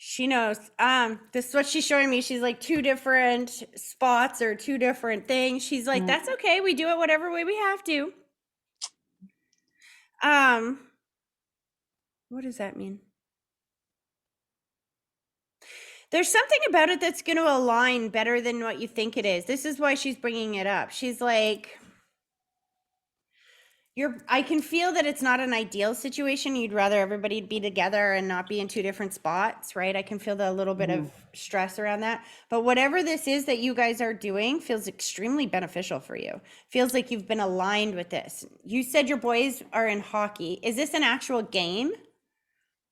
She knows. This is what she's showing me. She's like two different spots or two different things. She's like, Mm. that's okay. We do it whatever way we have to. Um, what does that mean? There's something about it that's going to align better than what you think it is. This is why she's bringing it up. She's like, I can feel that it's not an ideal situation. You'd rather everybody be together and not be in two different spots, right? I can feel the little bit of stress around that. But whatever this is that you guys are doing feels extremely beneficial for you. Feels like you've been aligned with this. You said your boys are in hockey. Is this an actual game?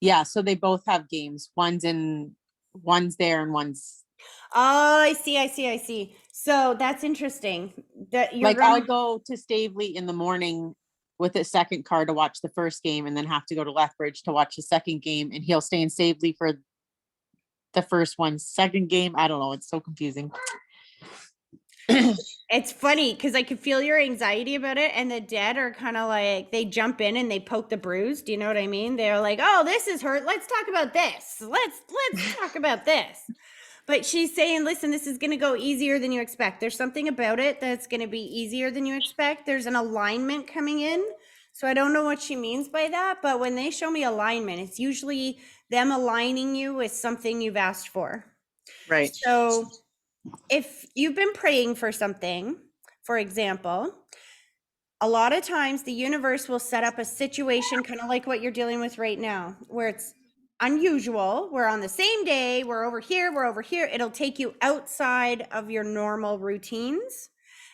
Yeah, so they both have games. One's there and one's Oh, I see. So that's interesting that you're like I'll going. go to Stavely in the morning with a second car to watch the first game and then have to go to Lethbridge to watch the second game, and he'll stay in Stavely for the first one. Second game, I don't know. It's so confusing. It's funny because I can feel your anxiety about it, and the dead are kind of like they jump in and they poke the bruise. Do you know what I mean? They're like, "Oh, this is hurt. Let's talk about this. Let's talk about this." But she's saying, "Listen, this is going to go easier than you expect. There's something about it that's going to be easier than you expect. There's an alignment coming in." So I don't know what she means by that, but when they show me alignment, it's usually them aligning you with something you've asked for. Right. So if you've been praying for something, for example, a lot of times the universe will set up a situation kind of like what you're dealing with right now, where it's unusual. We're on the same day, we're over here, we're over here. It'll take you outside of your normal routines.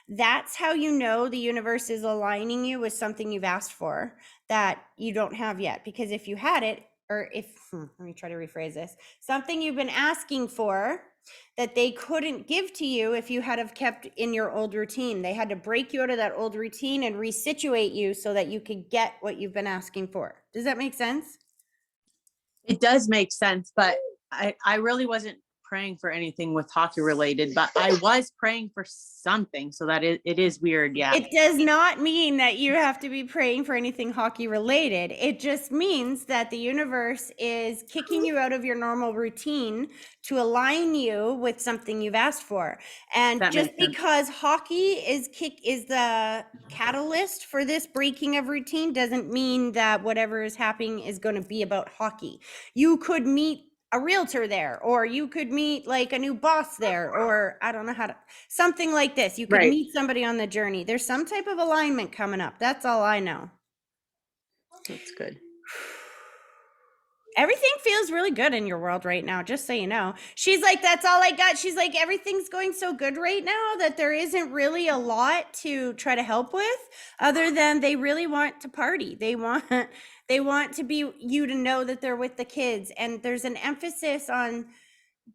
That's how you know the universe is aligning you with something you've asked for that you don't have yet. Because if you had it, or if, let me try to rephrase this, something you've been asking for that they couldn't give to you if you had have kept in your old routine. They had to break you out of that old routine and resituate you so that you could get what you've been asking for. Does that make sense? It does make sense, but I really wasn't praying for anything with hockey related, but I was praying for something. So that it is weird. Yeah. It does not mean that you have to be praying for anything hockey related. It just means that the universe is kicking you out of your normal routine to align you with something you've asked for. And That just makes sense. because hockey is the catalyst for this breaking of routine doesn't mean that whatever is happening is going to be about hockey. You could meet a realtor there, or you could meet like a new boss there, or I don't know how to, something like this. You could Right. meet somebody on the journey. There's some type of alignment coming up. That's all I know. That's good. Everything feels really good in your world right now, just so you know. She's like, that's all I got. She's like, everything's going so good right now that there isn't really a lot to try to help with other than they really want to party. They want to be you to know that they're with the kids, and there's an emphasis on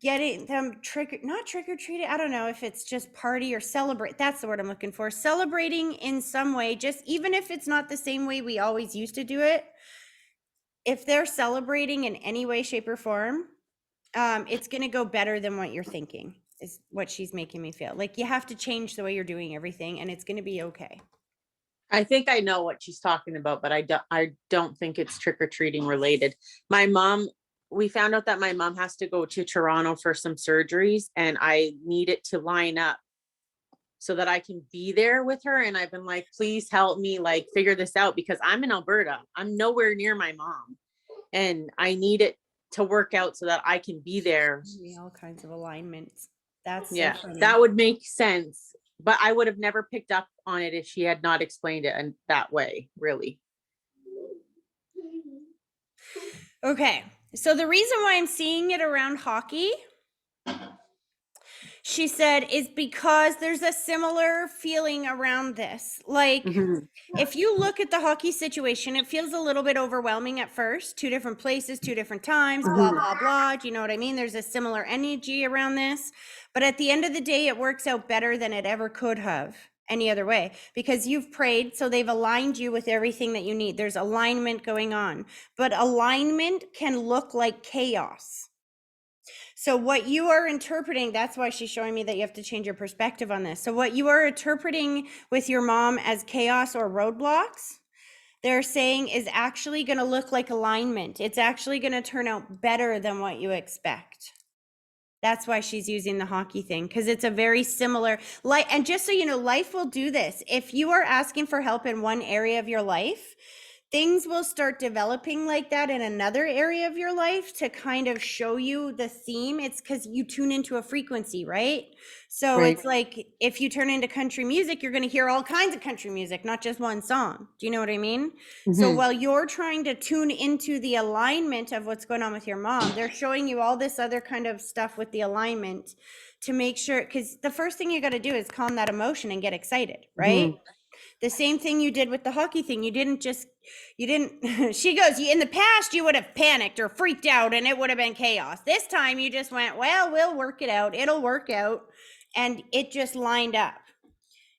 getting them not trick or treated. I don't know if it's just party or celebrate. That's the word I'm looking for. Celebrating in some way, just even if it's not the same way we always used to do it. If they're celebrating in any way, shape, or form, it's going to go better than what you're thinking, is what she's making me feel. Like you have to change the way you're doing everything, and it's going to be okay. I think I know what she's talking about, but I don't think it's trick or treating related. My mom, we found out that my mom has to go to Toronto for some surgeries, and I need it to line up so that I can be there with her. And I've been like, please help me like figure this out, because I'm in Alberta. I'm nowhere near my mom, and I need it to work out so that I can be there. All kinds of alignments. That's so Yeah, funny. that would make sense. But I would have never picked up on it if she had not explained it in that way, really. Okay. So the reason why I'm seeing it around hockey, she said, is because there's a similar feeling around this. Like, Mhm. if you look at the hockey situation, it feels a little bit overwhelming at first. Two different places, two different times, blah, Mhm. blah, blah. Do you know what I mean? There's a similar energy around this. But at the end of the day, it works out better than it ever could have any other way, because you've prayed. So they've aligned you with everything that you need. There's alignment going on. But alignment can look like chaos. So what you are interpreting, that's why she's showing me that you have to change your perspective on this. So what you are interpreting with your mom as chaos or roadblocks, they're saying is actually going to look like alignment. It's actually going to turn out better than what you expect. That's why she's using the hockey thing, because it's a very similar like, and just so you know, life will do this. If you are asking for help in one area of your life, things will start developing like that in another area of your life to kind of show you the theme. It's because you tune into a frequency, right? So Right. it's like if you turn into country music, you're going to hear all kinds of country music, not just one song. Do you know what I mean? So Mhm. while you're trying to tune into the alignment of what's going on with your mom, they're showing you all this other kind of stuff with the alignment to make sure, because the first thing you got to do is calm that emotion and get excited, right? Mhm. The same thing you did with the hockey thing. You didn't, she goes, in the past, you would have panicked or freaked out and it would have been chaos. This time you just went, well, we'll work it out. It'll work out. And it just lined up.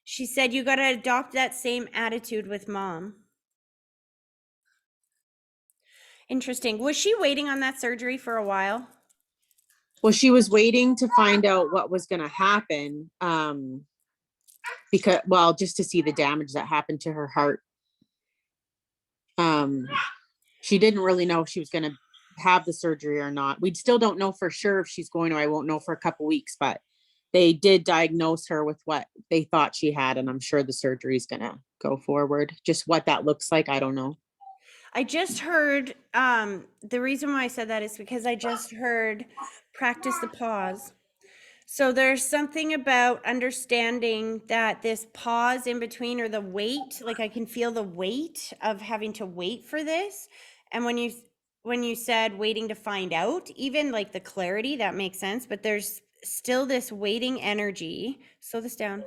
She said, you got to adopt that same attitude with mom. Interesting. Was she waiting on that surgery for a while? Well, she was waiting to find out what was going to happen. Because, well, just to see the damage that happened to her heart. Um, she didn't really know if she was going to have the surgery or not. We still don't know for sure if she's going to. I won't know for a couple weeks, but they did diagnose her with what they thought she had, and I'm sure the surgery is going to go forward. Just what that looks like, I don't know. I just heard, the reason why I said that is because I just heard practice the pause. So there's something about understanding that this pause in between, or the wait, like I can feel the weight of having to wait for this. And when you said waiting to find out, even like the clarity, that makes sense, but there's still this waiting energy. Slow this down.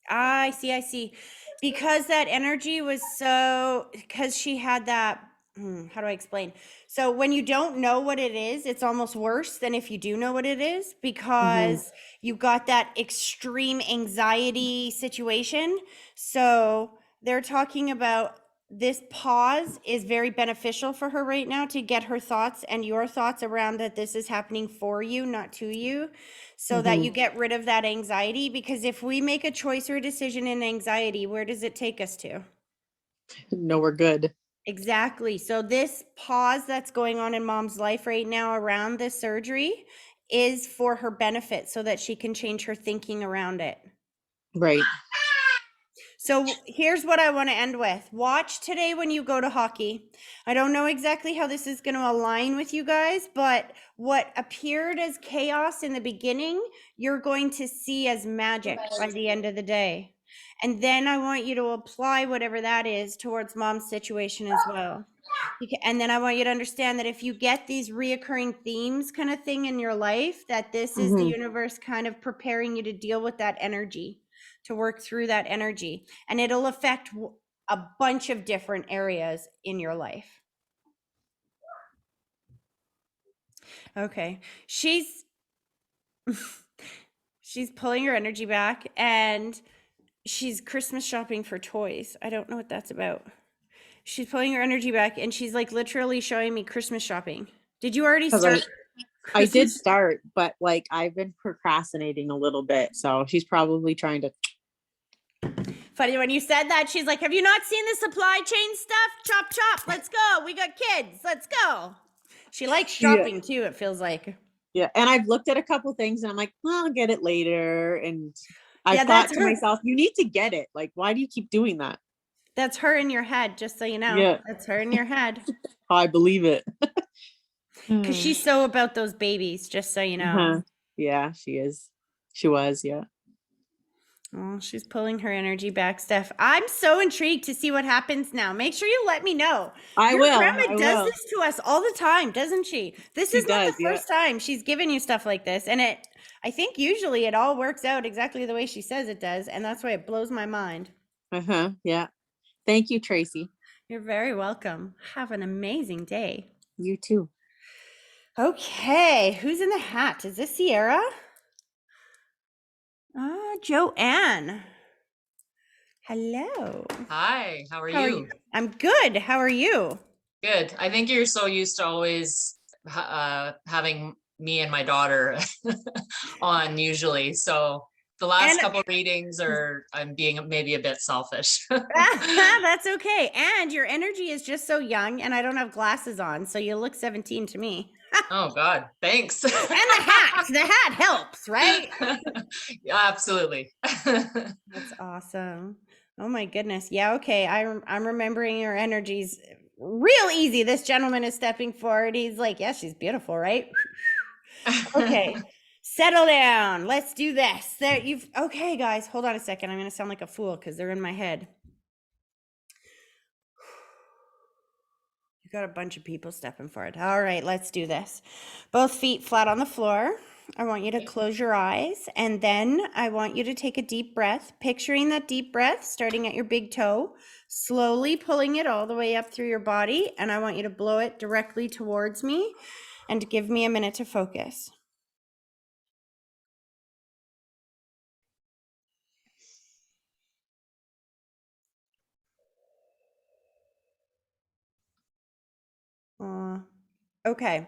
I see, I see. Because that energy was so, because she had that, how do I explain? So when you don't know what it is, it's almost worse than if you do know what it is, Mhm. because you got that extreme anxiety situation. So they're talking about this pause is very beneficial for her right now to get her thoughts and your thoughts around that this is happening for you, not to you, so that you Mhm. get rid of that anxiety. Because if we make a choice or a decision in anxiety, where does it take us to? No, we're good. Exactly. So this pause that's going on in mom's life right now around this surgery is for her benefit so that she can change her thinking around it. Right. So here's what I want to end with. Watch today when you go to hockey. I don't know exactly how this is going to align with you guys, but what appeared as chaos in the beginning, you're going to see as magic by the end of the day. And then I want you to apply whatever that is towards mom's situation as well. And then I want you to understand that if you get these reoccurring themes kind of thing in your life, that this is the Mhm. universe kind of preparing you to deal with that energy, to work through that energy. And it'll affect a bunch of different areas in your life. Okay. She's pulling her energy back and she's Christmas shopping for toys. I don't know what that's about. She's pulling her energy back and she's like literally showing me Christmas shopping. Did you already 'Cause start I did Christmas? start, but like I've been procrastinating a little bit. So she's probably trying to. Funny when you said that, she's like, have you not seen the supply chain stuff? Chop, chop, let's go. We got kids, let's go. She likes Yeah. shopping too, it feels like. Yeah. And I've looked at a couple things and I'm like, well, I'll get it later. And Yeah, I've thought that's to her. myself, you need to get it. Like, why do you keep doing that? That's her in your head, just so you know. Yeah. That's her in your head. I believe it. Because Hmm. she's so about those babies, just so you know. Uh-huh. Yeah, she is. She was. Yeah. Oh, she's pulling her energy back, Steph. I'm so intrigued to see what happens now. Make sure you let me know. I Your will. grandma I does will. this to us all the time, doesn't she? This She is not does. the Yeah. first time she's given you stuff like this. And I think usually it all works out exactly the way she says it does. And that's why it blows my mind. Uh-huh. Yeah. Thank you, Tracy. You're very welcome. Have an amazing day. You too. Okay, who's in the hat? Is this Sierra? Joanne. Hello. Hi, how are How are you? you? I'm good. How are you? Good. I think you're so used to always having me and my daughter on usually. So The last And couple readings are, I'm being maybe a bit selfish. that's okay. And your energy is just so young, and I don't have glasses on, so you look 17 to me. Oh God, thanks. And the hat helps, right? Yeah, absolutely. That's awesome. Oh my goodness. Yeah, okay. I'm remembering your energies real easy. This gentleman is stepping forward. He's like, yeah, she's beautiful, right? Okay. Settle down. Let's do this. There you've okay, guys, hold on a second. I'm gonna sound like a fool because they're in my head. You got a bunch of people stepping forward. All right, let's do this. Both feet flat on the floor. I want you to close your eyes, and then I want you to take a deep breath, picturing that deep breath starting at your big toe, slowly pulling it all the way up through your body, and I want you to blow it directly towards me and give me a minute to focus. Okay.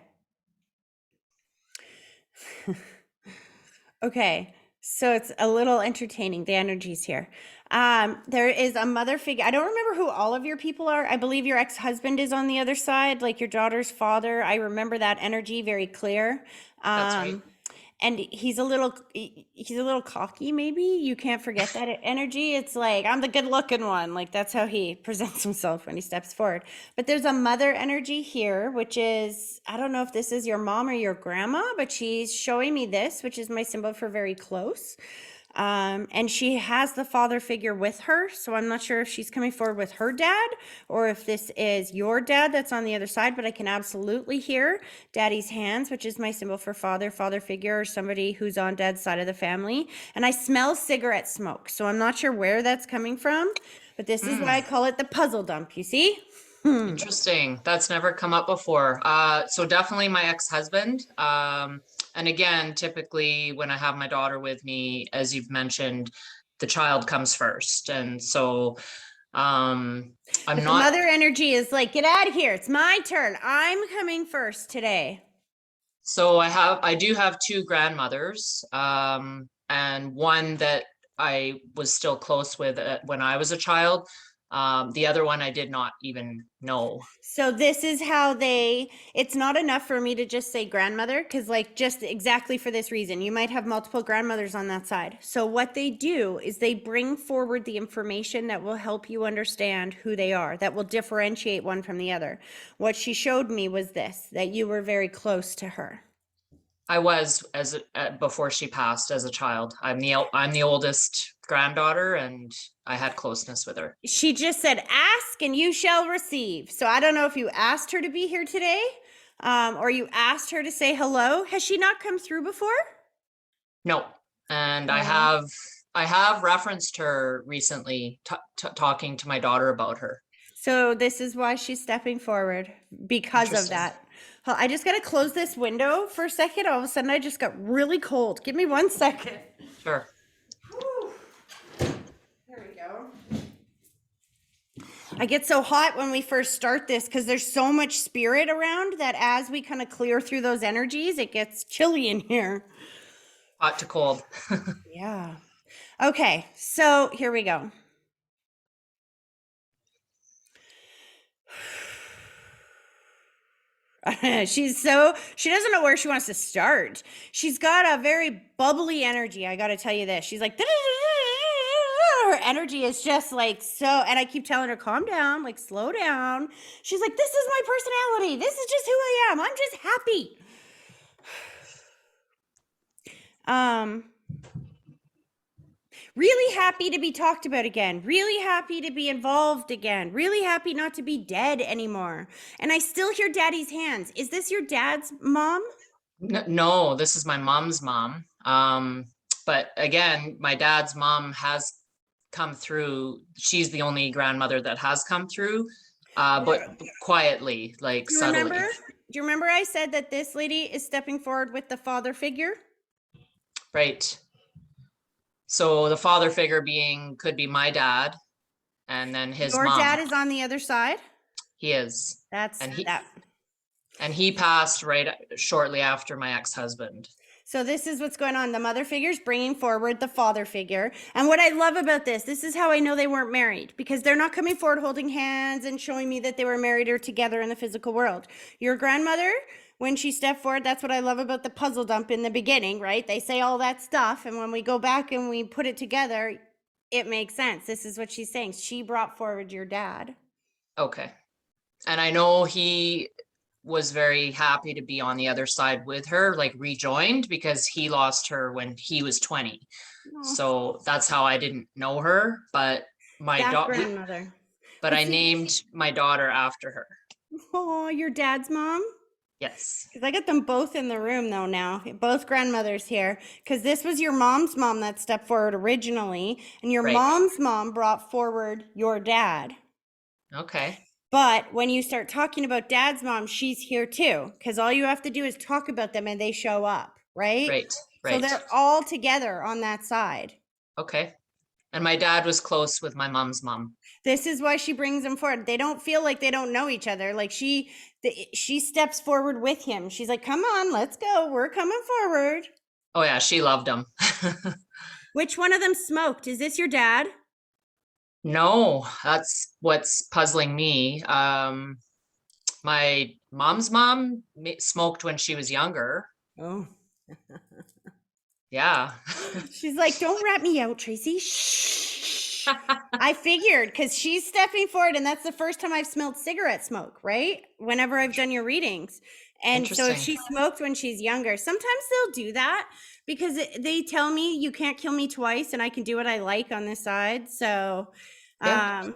Okay, so it's a little entertaining, the energies here. There is a mother figure. I don't remember who all of your people are. I believe your ex-husband is on the other side, like your daughter's father. I remember that energy very clear. That's right. And he's a little cocky, maybe. You can't forget that energy. It's like, I'm the good looking one. Like, that's how he presents himself when he steps forward. But there's a mother energy here, which is, I don't know if this is your mom or your grandma, but she's showing me this, which is my symbol for very close. And she has the father figure with her. So I'm not sure if she's coming forward with her dad or if this is your dad that's on the other side, but I can absolutely hear daddy's hands, which is my symbol for father figure, or somebody who's on dad's side of the family. And I smell cigarette smoke. So I'm not sure where that's coming from, but this is why I call it the puzzle dump, you see? Interesting. That's never come up before. So definitely my ex-husband. And again, typically when I have my daughter with me, as you've mentioned, the child comes first. And so I'm But the not, mother energy is like, get out of here. It's my turn. I'm coming first today. so I do have two grandmothers, and one that I was still close with when I was a child. The other one I did not even know. So this is how it's not enough for me to just say grandmother, because like just exactly for this reason, you might have multiple grandmothers on that side. So what they do is they bring forward the information that will help you understand who they are, that will differentiate one from the other. What she showed me was this, that you were very close to her. I was before she passed as a child. I'm the oldest granddaughter, and I had closeness with her. She just said, ask and you shall receive. So I don't know if you asked her to be here today, or you asked her to say hello. Has she not come through before? No, and Oh. I have referenced her recently, talking to my daughter about her. So this is why she's stepping forward, because of Interesting. that. I just got to close this window for a second. All of a sudden, I just got really cold. Give me 1 second. Sure. There we go. I get so hot when we first start this because there's so much spirit around that as we kind of clear through those energies, it gets chilly in here. Hot to cold. Yeah. Okay, so here we go. She doesn't know where she wants to start. She's got a very bubbly energy. I got to tell you this. She's like, her energy is just like so, and I keep telling her, calm down, like slow down. She's like, this is my personality. This is just who I am. I'm just happy. Really happy to be talked about again. Really happy to be involved again. Really happy not to be dead anymore. And I still hear daddy's hands. Is this your dad's mom? No, this is my mom's mom. But again, my dad's mom has come through. She's the only grandmother that has come through, but quietly, like Do you subtly. remember? Do you remember I said that this lady is stepping forward with the father figure? Right. So the father figure could be my dad, and then his Your mom. dad is on the other side? He is. That's And that. he passed right shortly after my ex-husband. So this is what's going on. The mother figure is bringing forward the father figure. And what I love about this is how I know they weren't married, because they're not coming forward holding hands and showing me that they were married or together in the physical world. Your grandmother, when she stepped forward, that's what I love about the puzzle dump in the beginning, right? They say all that stuff. And when we go back and we put it together, it makes sense. This is what she's saying. She brought forward your dad. Okay. And I know he was very happy to be on the other side with her, like rejoined, because he lost her when he was 20. Oh, So that's how I didn't know her, but my that daughter, grandmother. but But I see, named my daughter after her. oh, your dad's mom? Yes, Because I got them both in the room though now, both grandmothers here. Because this was your mom's mom that stepped forward originally, and your right. mom's mom brought forward your dad. Okay, But when you start talking about dad's mom, she's here too. Because all you have to do is talk about them and they show up, right? right, So right. they're all together on that side. Okay. And my dad was close with my mom's mom. This is why she brings them forward. They don't feel like they don't know each other. Like she steps forward with him. She's like, "Come on, let's go. We're coming forward." Oh yeah, she loved him. Which one of them smoked? Is this your dad? No, that's what's puzzling me. My mom's mom smoked when she was younger. Oh. Yeah. She's like, "Don't rat me out, Tracy." Shh. I figured, because she's stepping forward, and that's the first time I've smelled cigarette smoke, right? Whenever I've done your readings. And so if Interesting. she smoked when she's younger, sometimes they'll do that because they tell me you can't kill me twice and I can do what I like on this side. So Yeah.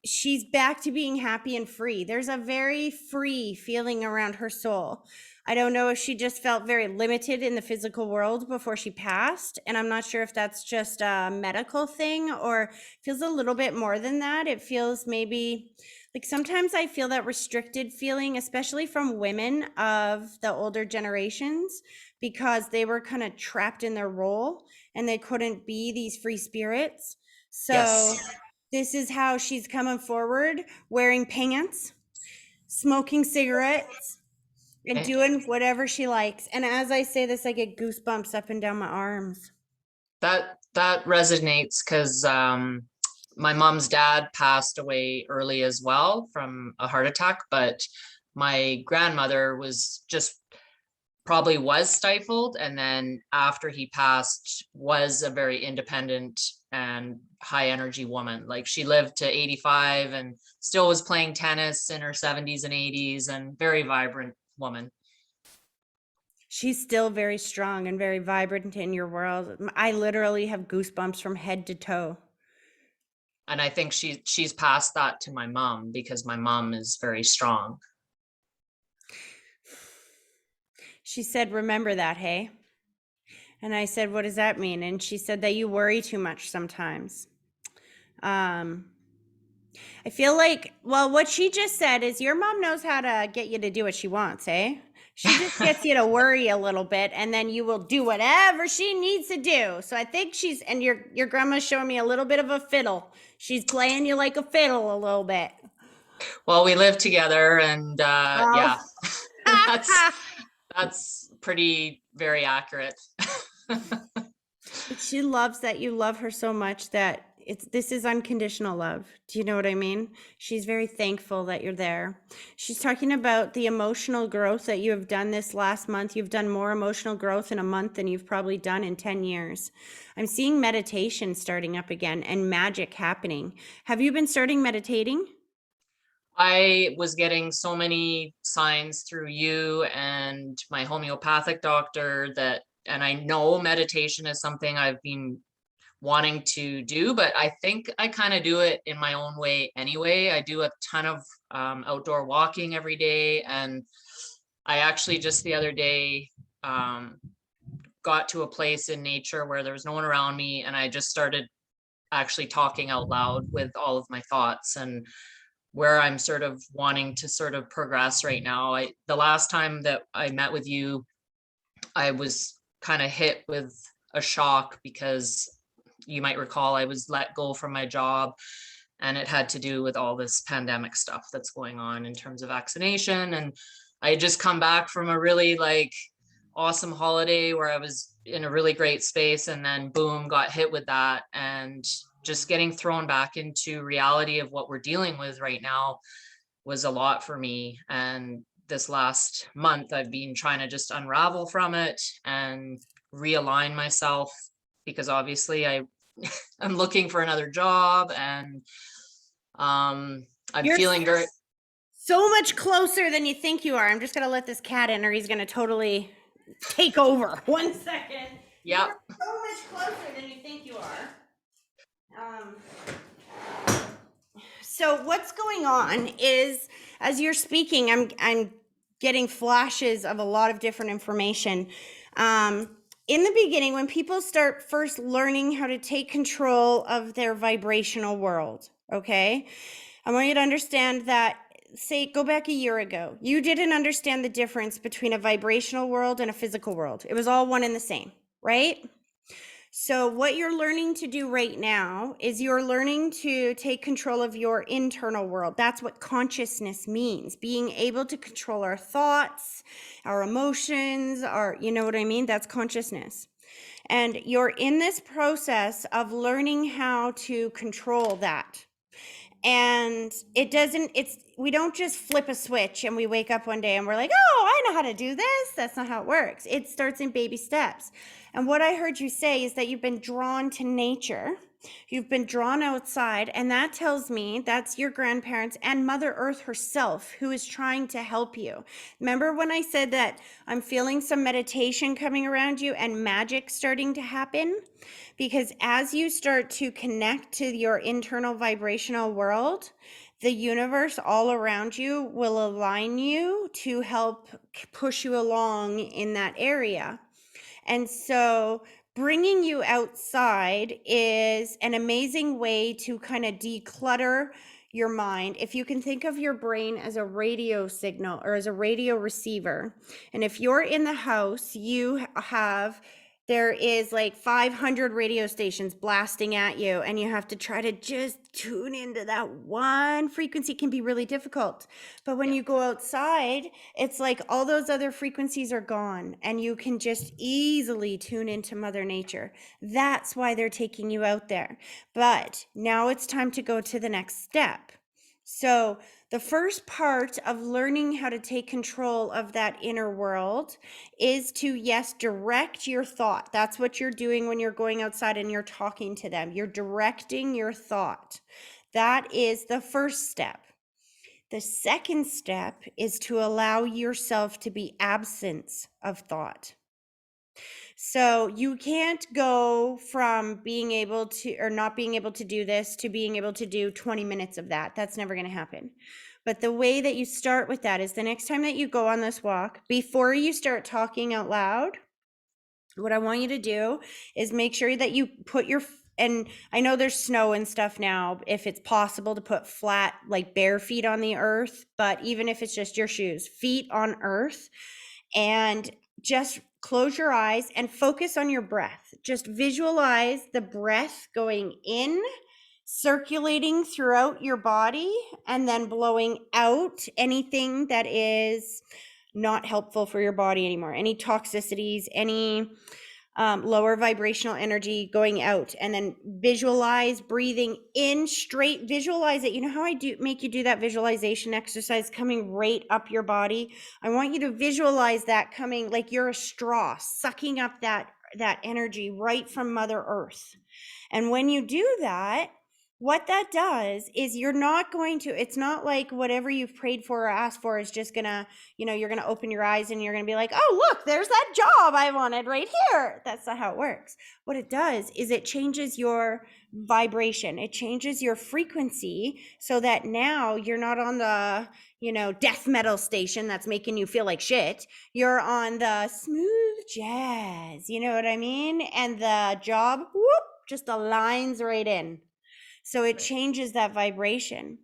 she's back to being happy and free. There's a very free feeling around her soul. I don't know if she just felt very limited in the physical world before she passed. And I'm not sure if that's just a medical thing or feels a little bit more than that. It feels maybe like sometimes I feel that restricted feeling, especially from women of the older generations, because they were kind of trapped in their role and they couldn't be these free spirits. So Yes. this is how she's coming forward, wearing pants, smoking cigarettes, and Okay. doing whatever she likes. And as I say this, I get goosebumps up and down my arms. That resonates because my mom's dad passed away early as well from a heart attack, but my grandmother was just probably was stifled, and then after he passed was a very independent and high energy woman. Like she lived to 85 and still was playing tennis in her 70s and 80s, and very vibrant woman. She's still very strong and very vibrant in your world. I literally have goosebumps from head to toe. And I think she's passed that to my mom because my mom is very strong. She said, "Remember that, hey?" And I said, "What does that mean?" And she said that you worry too much sometimes. Um, I feel like, well, what she just said is your mom knows how to get you to do what she wants, eh? She just gets you to worry a little bit and then you will do whatever she needs to do. So I think she's, and your grandma's showing me a little bit of a fiddle. She's playing you like a fiddle a little bit. Well, we live together, and yeah, Oh. that's that's pretty very accurate. But she loves that you love her so much that this is unconditional love. Do you know what I mean? She's very thankful that you're there. She's talking about the emotional growth that you have done this last month. You've done more emotional growth in a month than you've probably done in 10 years. I'm seeing meditation starting up again and magic happening. Have you been starting meditating? I was getting so many signs through you and my homeopathic doctor that, and I know meditation is something I've been wanting to do, but I think I kind of do it in my own way anyway. I do a ton of outdoor walking every day, and I actually just the other day um, got to a place in nature where there was no one around me, and I just started actually talking out loud with all of my thoughts and where I'm sort of wanting to sort of progress right now. The last time that I met with you, I was kind of hit with a shock because you might recall I was let go from my job, and it had to do with all this pandemic stuff that's going on in terms of vaccination. And I had just come back from a really like awesome holiday where I was in a really great space, and then boom, got hit with that, and just getting thrown back into reality of what we're dealing with right now was a lot for me. And this last month, I've been trying to just unravel from it and realign myself, because obviously I'm looking for another job, and I'm You're feeling very, so much closer than you think you are. I'm just gonna let this cat in, or he's gonna totally take over. 1 second. yeah. You're so much closer than you think you are. Um, so what's going on is, as you're speaking, I'm getting flashes of a lot of different information. In the beginning, when people start first learning how to take control of their vibrational world, okay, I want you to understand that, say, go back a year ago, you didn't understand the difference between a vibrational world and a physical world. It was all one and the same, right? So what you're learning to do right now is you're learning to take control of your internal world. That's what consciousness means. Being able to control our thoughts, our emotions, you know what I mean? That's consciousness. And you're in this process of learning how to control that. And we don't just flip a switch and we wake up one day and we're like, oh, I know how to do this. That's not how it works. It starts in baby steps. And what I heard you say is that you've been drawn to nature. You've been drawn outside, and that tells me that's your grandparents and Mother Earth herself who is trying to help you. Remember when I said that I'm feeling some meditation coming around you and magic starting to happen? Because as you start to connect to your internal vibrational world, the universe all around you will align you to help push you along in that area. And so bringing you outside is an amazing way to kind of declutter your mind. If you can think of your brain as a radio signal or as a radio receiver, and if you're in the house, there is like 500 radio stations blasting at you, and you have to try to just tune into that one frequency. It can be really difficult. But when you go outside, it's like all those other frequencies are gone, and you can just easily tune into Mother Nature. That's why they're taking you out there. But now it's time to go to the next step. So the first part of learning how to take control of that inner world is to, yes, direct your thought. That's what you're doing when you're going outside and you're talking to them. You're directing your thought. That is the first step. The second step is to allow yourself to be absence of thought. So you can't go from being able to, or not being able to do this, to being able to do 20 minutes of that. That's never going to happen. But the way that you start with that is the next time that you go on this walk, before you start talking out loud, what I want you to do is make sure that you put and I know there's snow and stuff now, if it's possible to put flat, like bare feet on the earth, but even if it's just your shoes, feet on earth, and just close your eyes and focus on your breath. Just visualize the breath going in, circulating throughout your body, and then blowing out anything that is not helpful for your body anymore. Any toxicities, any lower vibrational energy going out, and then visualize breathing in straight. Visualize it. You know how I do make you do that visualization exercise coming right up your body? I want you to visualize that coming like you're a straw, sucking up that energy right from Mother Earth. And when you do that, what that does is it's not like whatever you've prayed for or asked for is just gonna, you're gonna open your eyes and you're gonna be like, oh, look, there's that job I wanted right here. That's not how it works. What it does is it changes your vibration. It changes your frequency so that now you're not on the, death metal station that's making you feel like shit. You're on the smooth jazz, you know what I mean? And the job, whoop, just aligns right in. So it changes that vibration.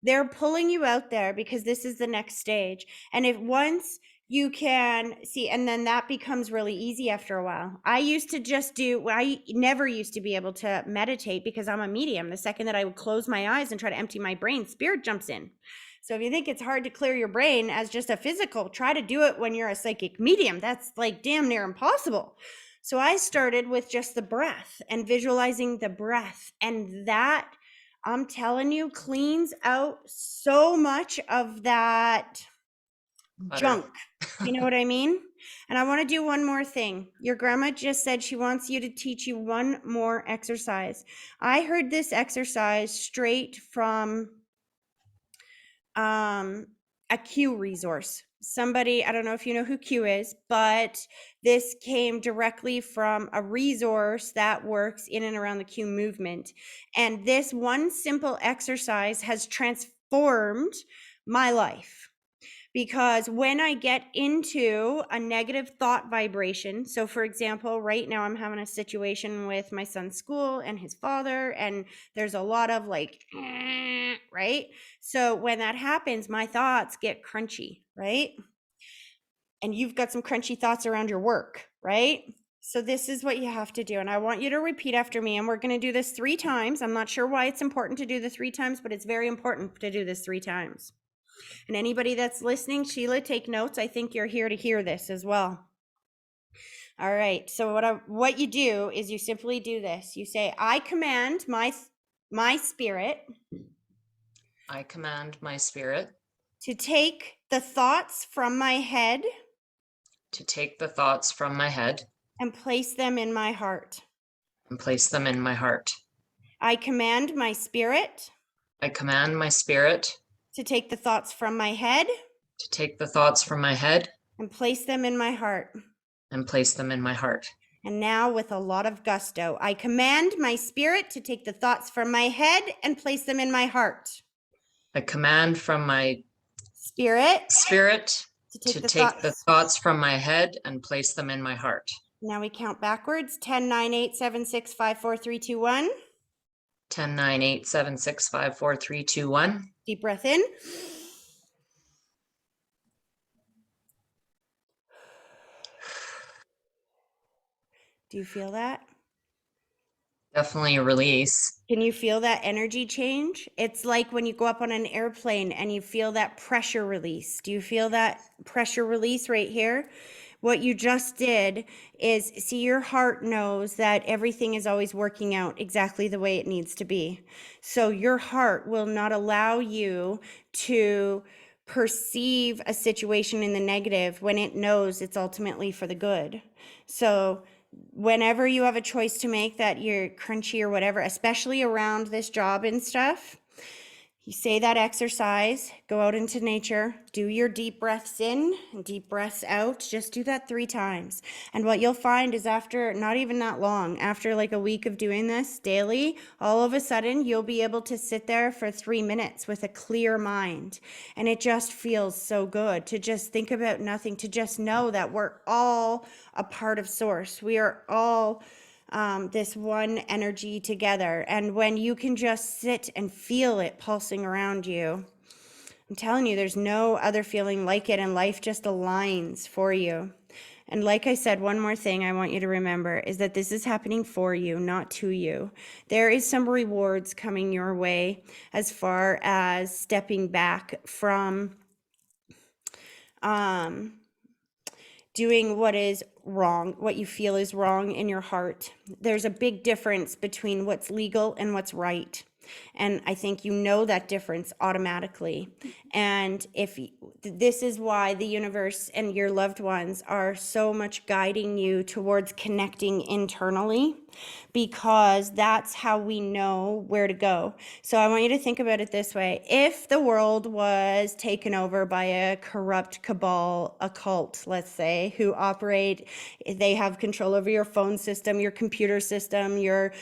They're pulling you out there because this is the next stage. And if once you can see, and then that becomes really easy after a while. I never used to be able to meditate because I'm a medium. The second that I would close my eyes and try to empty my brain, spirit jumps in. So if you think it's hard to clear your brain as just a physical, try to do it when you're a psychic medium. That's like damn near impossible. So I started with just the breath and visualizing the breath. And that, I'm telling you, cleans out so much of that junk. You know what I mean? And I want to do one more thing. Your grandma just said she wants you to teach you one more exercise. I heard this exercise straight from a Q resource. Somebody, I don't know if you know who Q is, but this came directly from a resource that works in and around the Q movement. And this one simple exercise has transformed my life. Because when I get into a negative thought vibration, so for example, right now I'm having a situation with my son's school and his father, and there's a lot of like, right? So when that happens, my thoughts get crunchy, right? And you've got some crunchy thoughts around your work, right? So this is what you have to do. And I want you to repeat after me. And we're going to do this 3 times. I'm not sure why it's important to do the 3 times, but it's very important to do this 3 times. And anybody that's listening, Sheila, take notes. I think you're here to hear this as well. All right. So what you do is you simply do this. You say, I command my spirit. I command my spirit To take the thoughts from my head. to take the thoughts from my head And place them in my heart. and place them in my heart. I command my spirit. I command my spirit To take the thoughts from my head. to take the thoughts from my head And place them in my heart. and place them in my heart. And now with a lot of gusto, I command my spirit to take the thoughts from my head and place them in my heart. I command from my Spirit to take the thoughts from my head and place them in my heart. Now we count backwards. 10, 9, 8, 7, 6, 5, 4, 3, 2, 1. 10, 9, 8, 7, 6, 5, 4, 3, 2, 1. Deep breath in. Do you feel that? Definitely a release. Can you feel that energy change? It's like when you go up on an airplane and you feel that pressure release. Do you feel that pressure release right here? What you just did is, see, your heart knows that everything is always working out exactly the way it needs to be. So your heart will not allow you to perceive a situation in the negative when it knows it's ultimately for the good. So whenever you have a choice to make that you're crunchy or whatever, especially around this job and stuff, you say that exercise, go out into nature, do your deep breaths in and deep breaths out. Just do that 3 times. And what you'll find is after not even that long, after like a week of doing this daily, all of a sudden you'll be able to sit there for 3 minutes with a clear mind. And it just feels so good to just think about nothing, to just know that we're all a part of Source. We are all this one energy together. And when you can just sit and feel it pulsing around you, I'm telling you, there's no other feeling like it, and life just aligns for you. And like I said, one more thing I want you to remember is that this is happening for you, not to you. There is some rewards coming your way as far as stepping back from doing what is wrong, what you feel is wrong in your heart. There's a big difference between what's legal and what's right. And I think you know that difference automatically. And if this is why the universe and your loved ones are so much guiding you towards connecting internally, because that's how we know where to go. So I want you to think about it this way. If the world was taken over by a corrupt cabal, a cult, let's say, who operate, they have control over your phone system, your computer system, your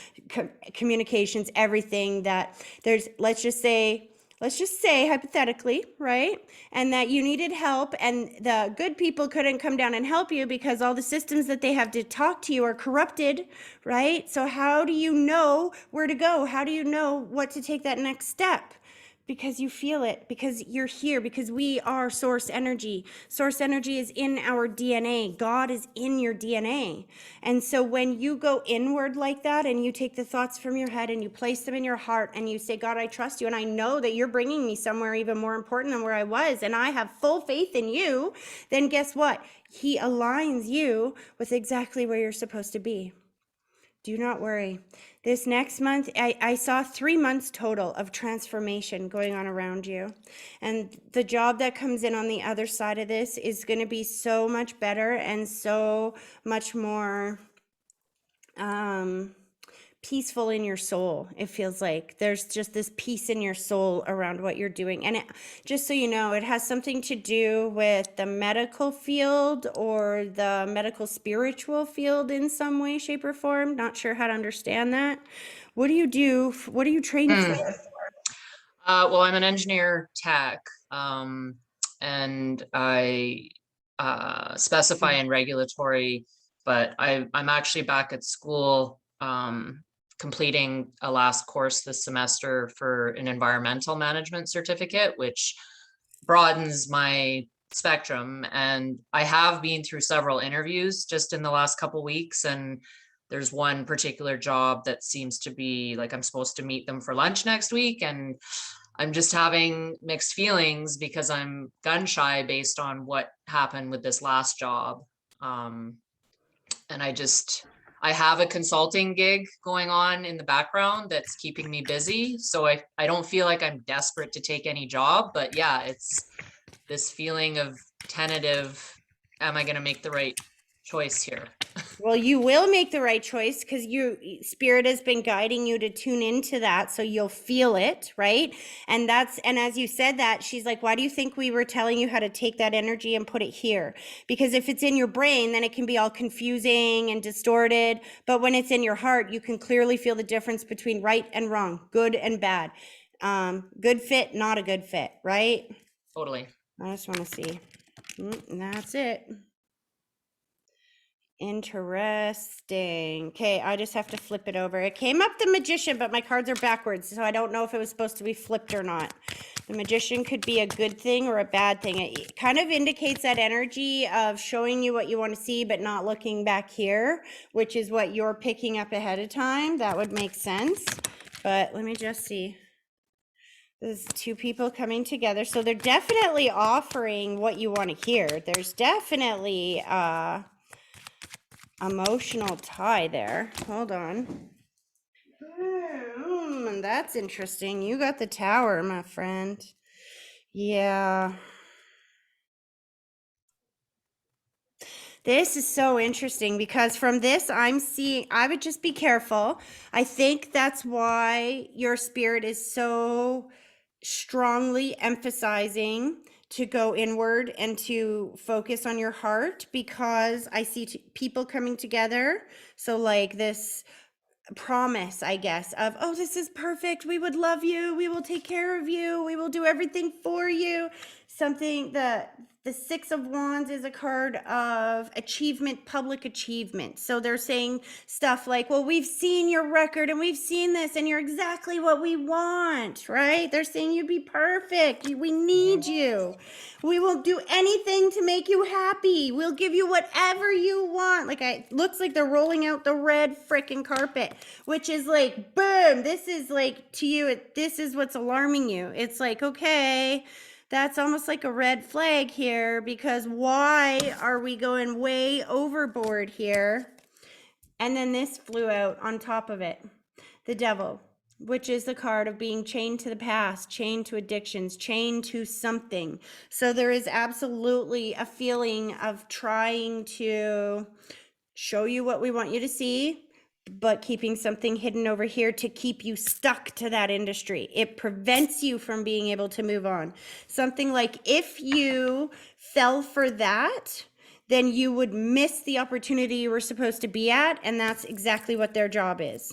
communications, everything that there's, let's just say hypothetically, right? And that you needed help and the good people couldn't come down and help you because all the systems that they have to talk to you are corrupted, right? So how do you know where to go? How do you know what to take that next step? because you feel it, because you're here, because we are source energy. Source energy is in our DNA. God is in your DNA. And so when you go inward like that and you take the thoughts from your head and you place them in your heart and you say, God, I trust you and I know that you're bringing me somewhere even more important than where I was, and I have full faith in you, then guess what? He aligns you with exactly where you're supposed to be. Do not worry. This next month, I saw 3 months total of transformation going on around you. And the job that comes in on the other side of this is going to be so much better and so much more peaceful in your soul. It feels like there's just this peace in your soul around what you're doing. And it, just so you know, it has something to do with the medical field or the medical spiritual field in some way, shape, or form. Not sure how to understand that. What do you do? What are you trained Hmm. for? Well, I'm an engineer tech, and I specify in regulatory, but I'm actually back at school, completing a last course this semester for an environmental management certificate, which broadens my spectrum. And I have been through several interviews just in the last couple weeks, and there's one particular job that seems to be like I'm supposed to meet them for lunch next week, and I'm just having mixed feelings because I'm gun shy based on what happened with this last job. And I have a consulting gig going on in the background that's keeping me busy. So I don't feel like I'm desperate to take any job, but yeah, it's this feeling of tentative, am I going to make the right choice here? Well, you will make the right choice because your spirit has been guiding you to tune into that, so you'll feel it, right? And as you said that, she's like, why do you think we were telling you how to take that energy and put it here? Because if it's in your brain, then it can be all confusing and distorted. But when it's in your heart, you can clearly feel the difference between right and wrong, good and bad. Good fit, not a good fit, right? Totally. I just want to see. That's it. Interesting. Okay, I just have to flip it over. It came up the Magician, but my cards are backwards, so I don't know if it was supposed to be flipped or not. The Magician could be a good thing or a bad thing. It kind of indicates that energy of showing you what you want to see, but not looking back here, which is what you're picking up ahead of time. That would make sense. But let me just see. There's two people coming together. So they're definitely offering what you want to hear. There's definitely emotional tie there. Hold on. That's interesting. You got the Tower, my friend. Yeah. This is so interesting because from this, I'm seeing, I would just be careful. I think that's why your spirit is so strongly emphasizing to go inward and to focus on your heart, because I see people coming together. So, like this promise, I guess, of, oh, this is perfect. We would love you. We will take care of you. We will do everything for you. Something that the Six of Wands is a card of achievement, public achievement. So they're saying stuff like, well, we've seen your record and we've seen this and you're exactly what we want, right? They're saying you'd be perfect. We need you. We will do anything to make you happy. We'll give you whatever you want. Like, it looks like they're rolling out the red freaking carpet, which is like, boom, this is like, to you, this is what's alarming you. It's like, okay, that's almost like a red flag here, because why are we going way overboard here? And then this flew out on top of it. The Devil, which is the card of being chained to the past, chained to addictions, chained to something. So there is absolutely a feeling of trying to show you what we want you to see, but keeping something hidden over here to keep you stuck to that industry. It prevents you from being able to move on. Something like, if you fell for that, then you would miss the opportunity you were supposed to be at, and that's exactly what their job is.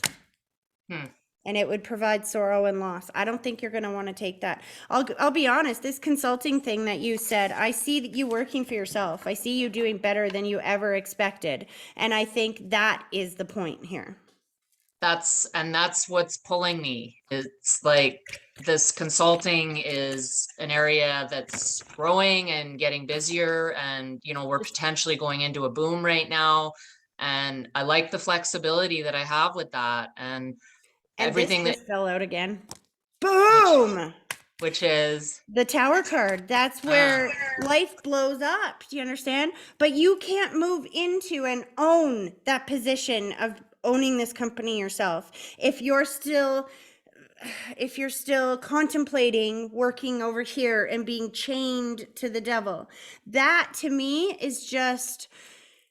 And it would provide sorrow and loss. I don't think you're going to want to take that. I'll be honest, this consulting thing that you said, I see that you working for yourself. I see you doing better than you ever expected. And I think that is the point here. that's what's pulling me. It's like this consulting is an area that's growing and getting busier, and we're potentially going into a boom right now. And I like the flexibility that I have with that, and And this everything that just fell out again. which Boom! which is The tower card. That's where life blows up. Do you understand? But you can't move into and own that position of owning this company yourself if you're still contemplating working over here and being chained to the devil. That to me is just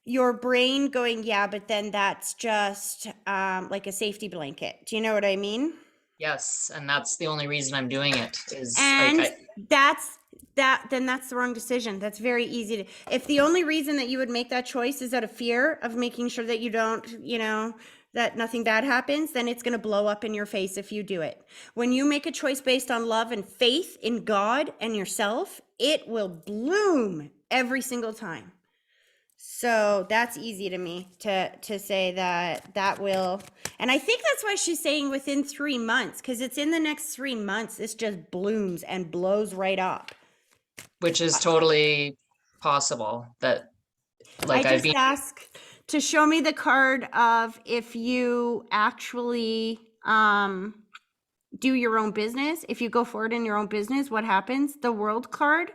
your brain going, yeah, but then that's just like a safety blanket. Do you know what I mean? yes, and that's the only reason I'm doing it is like And then that's the wrong decision. That's very easy to, if the only reason that you would make that choice is out of fear of making sure that you don't, that nothing bad happens, then it's going to blow up in your face if you do it. When you make a choice based on love and faith in God and yourself, it will bloom every single time. So that's easy to me to say that will, and I think that's why she's saying within 3 months, because it's in the next 3 months. This just blooms and blows right up. which is totally possible that I like I've just been ask to show me the card of if you actually do your own business. If you go forward in your own business, what happens? The World card.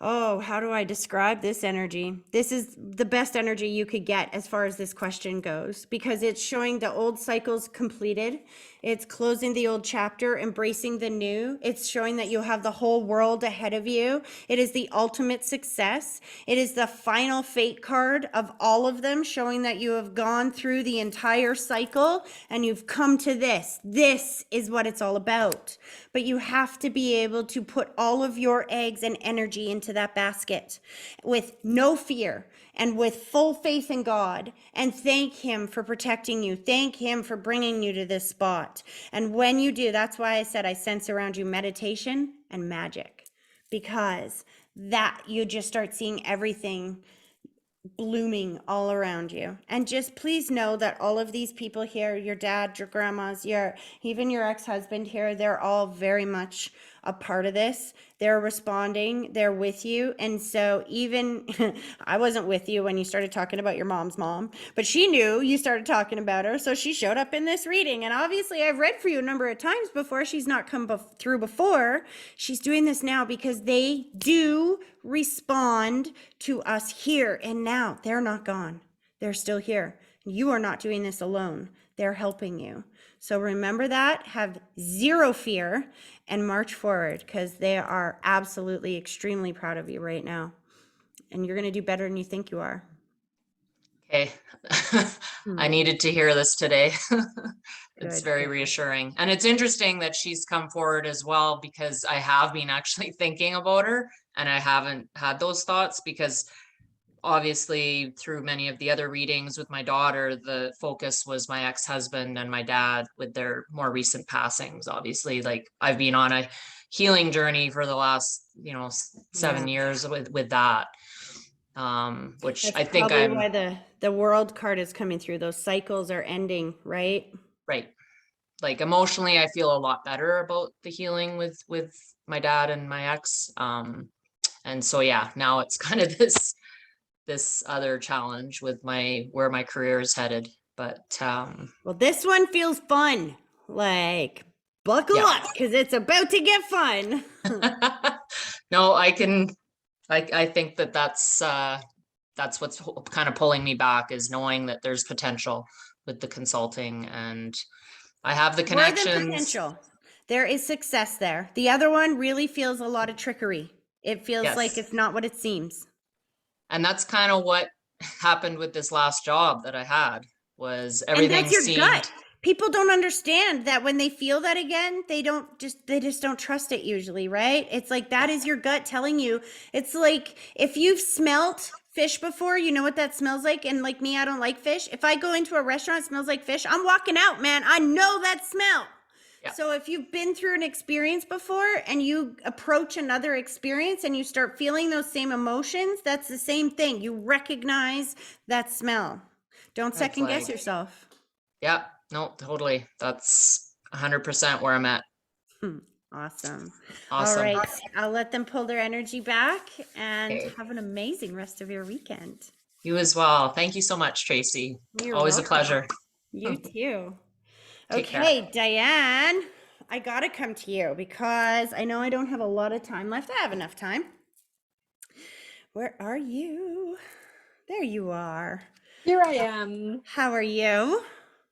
Oh, how do I describe this energy? This is the best energy you could get as far as this question goes, because it's showing the old cycles completed. It's closing the old chapter, embracing the new. It's showing that you have the whole world ahead of you. It is the ultimate success. It is the final fate card of all of them, showing that you have gone through the entire cycle and you've come to this. This is what it's all about. But you have to be able to put all of your eggs and energy into that basket with no fear and with full faith in God, and thank Him for protecting you. Thank Him for bringing you to this spot. And when you do, that's why I said I sense around you meditation and magic, because that you just start seeing everything blooming all around you. And just please know that all of these people here, your dad, your grandmas, even your ex-husband here, they're all very much a part of this. They're responding, they're with you. And so even I wasn't with you when you started talking about your mom's mom, but she knew you started talking about her, so she showed up in this reading. And obviously I've read for you a number of times before. She's not come through before. She's doing this now because they do respond to us here and now. They're not gone. They're still here. You are not doing this alone. They're helping you. So remember that, have zero fear, and march forward, because they are absolutely extremely proud of you right now. And you're going to do better than you think you are. okay. I needed to hear this today. It's Good, very good. reassuring. And it's interesting that she's come forward as well, because I have been actually thinking about her and I haven't had those thoughts, because obviously through many of the other readings with my daughter, the focus was my ex-husband and my dad with their more recent passings. Obviously, like I've been on a healing journey for the last, 7 years with that. Which That's I think probably I'm why the world card is coming through. Those cycles are ending, right? right. Like emotionally, I feel a lot better about the healing with my dad and my ex. And so yeah, now it's kind of this other challenge with where my career is headed. But Well, this one feels fun. Like, buckle yeah. up, because it's about to get fun. No, I think that's what's kind of pulling me back, is knowing that there's potential with the consulting, and I have the More than connections. potential. There is success there. The other one really feels a lot of trickery. It feels like Yes. it's not what it seems. And that's kind of what happened with this last job that I had, was And everything that's your gut. seemed People don't understand that when they feel that again, they just don't trust it usually, right? It's like that is your gut telling you. It's like if you've smelt fish before, you know what that smells like. And like me, I don't like fish. If I go into a restaurant, it smells like fish, I'm walking out, man. I know that smell. yeah. So if you've been through an experience before and you approach another experience and you start feeling those same emotions, that's the same thing. You recognize that smell. Don't It's second guess like, yourself. yeah. No, totally. That's 100% where I'm at. Hmm, awesome. All Awesome. right. I'll let them pull their energy back and Okay. have an amazing rest of your weekend. You as well. Thank you so much, Tracy. You're Always a welcome. pleasure. You too. Take care. Okay, Diane, I got to come to you because I know I don't have a lot of time left. I have enough time. Where are you? There you are. Here I am. How are you?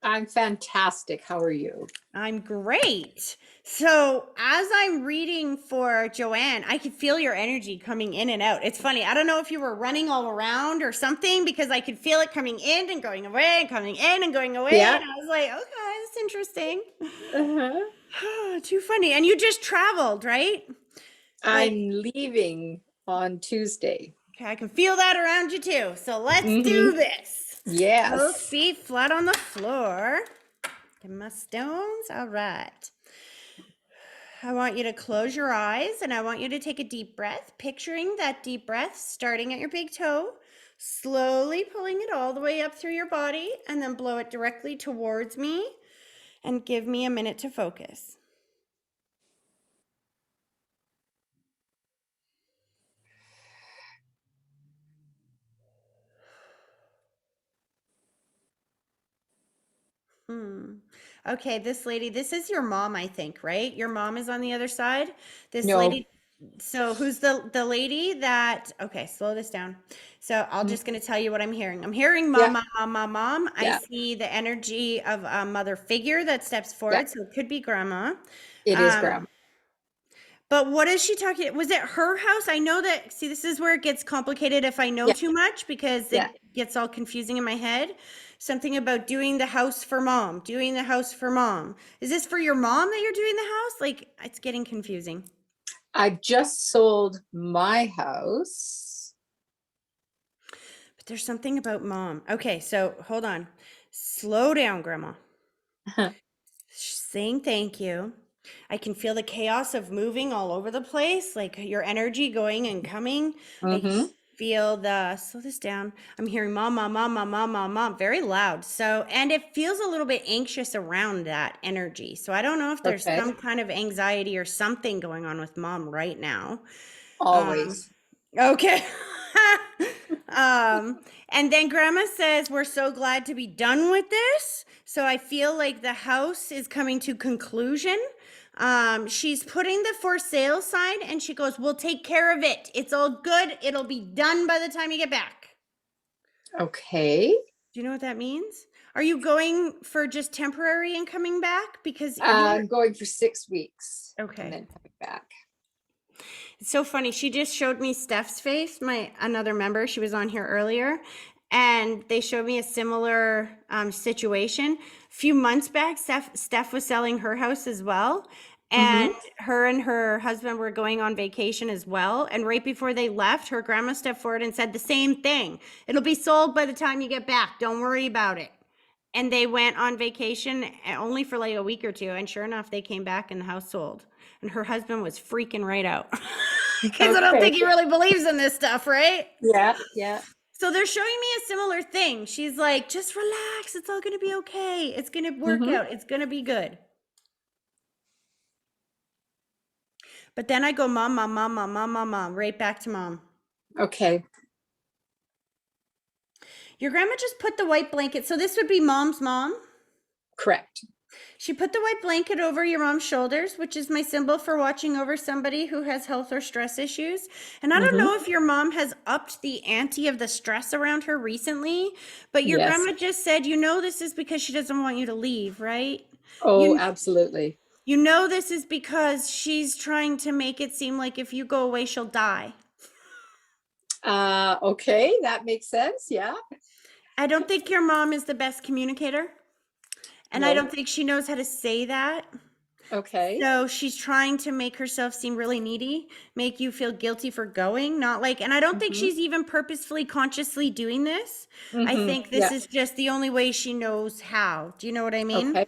I'm fantastic. How are you? I'm great. So, as I'm reading for Joanne, I could feel your energy coming in and out. It's funny. I don't know if you were running all around or something because I could feel it coming in and going away and coming in and going away. Yeah. And I was like, okay, that's interesting. Uh-huh. Too funny. And you just traveled, right? I'm leaving on Tuesday. Okay, I can feel that around you too. So let's do Mhm. this. Yes. Both feet flat on the floor. Get my stones. All right. I want you to close your eyes and I want you to take a deep breath, picturing that deep breath starting at your big toe, slowly pulling it all the way up through your body, and then blow it directly towards me and give me a minute to focus. Okay, this lady, this is your mom, I think, right? Your mom is on the other side. This No. lady, so who's the lady that, okay, slow this down. So I'm just going to tell you what I'm hearing. I'm hearing Yeah. mom. I Yeah. see the energy of a mother figure that steps forward. Yeah. So it could be grandma. It is Um, Grandma. But what is she talking? Was it her house? I know that, see, this is where it gets complicated if I know Yeah. too much because Yeah. it gets all confusing in my head. Something about doing the house for mom, doing the house for mom. Is this for your mom that you're doing the house? Like, it's getting confusing. I just sold my house. But there's something about mom. Okay, so hold on. Slow down, Grandma. Saying thank you. I can feel the chaos of moving all over the place, like your energy going and coming. I Mm-hmm. feel the, slow this down. I'm hearing mom, very loud. So, and it feels a little bit anxious around that energy. So I don't know if there's Okay. some kind of anxiety or something going on with mom right now. Always. Okay. And then grandma says, we're so glad to be done with this. So I feel like the house is coming to conclusion. She's putting the for sale sign and she goes, we'll take care of it. It's all good. It'll be done by the time you get back. Okay. Do you know what that means? Are you going for just temporary and coming back? Because I'm going for 6 weeks. Okay. And then coming back. it's so funny. She just showed me Steph's face, my another member. She was on here earlier, and they showed me a similar situation. A few months back, Steph was selling her house as well. And her and her husband were going on vacation as well. And right before they left, her grandma stepped forward and said the same thing. It'll be sold by the time you get back. Don't worry about it. And they went on vacation only for like a week or two. And sure enough, they came back and the house sold. And her husband was freaking right out. Because I don't think he really believes in this stuff, right? Yeah. Yeah. So they're showing me a similar thing. She's like, just relax. It's all going to be okay. It's going to work out. It's going to be good. But then I go, mom, right back to mom. Okay. Your grandma just put the white blanket. So this would be mom's mom. Correct. She put the white blanket over your mom's shoulders, which is my symbol for watching over somebody who has health or stress issues. And I don't know if your mom has upped the ante of the stress around her recently, but your Yes. grandma just said, you know, this is because she doesn't want you to leave, right? Oh, absolutely. You know, this is because she's trying to make it seem like if you go away, she'll die. Okay, that makes sense. Yeah. I don't think your mom is the best communicator. And I No. don't think she knows how to say that. Okay. So she's trying to make herself seem really needy, make you feel guilty for going, not like, and I don't think she's even purposefully, consciously doing this. I think this Yeah. is just the only way she knows how. Do you know what I mean? Okay.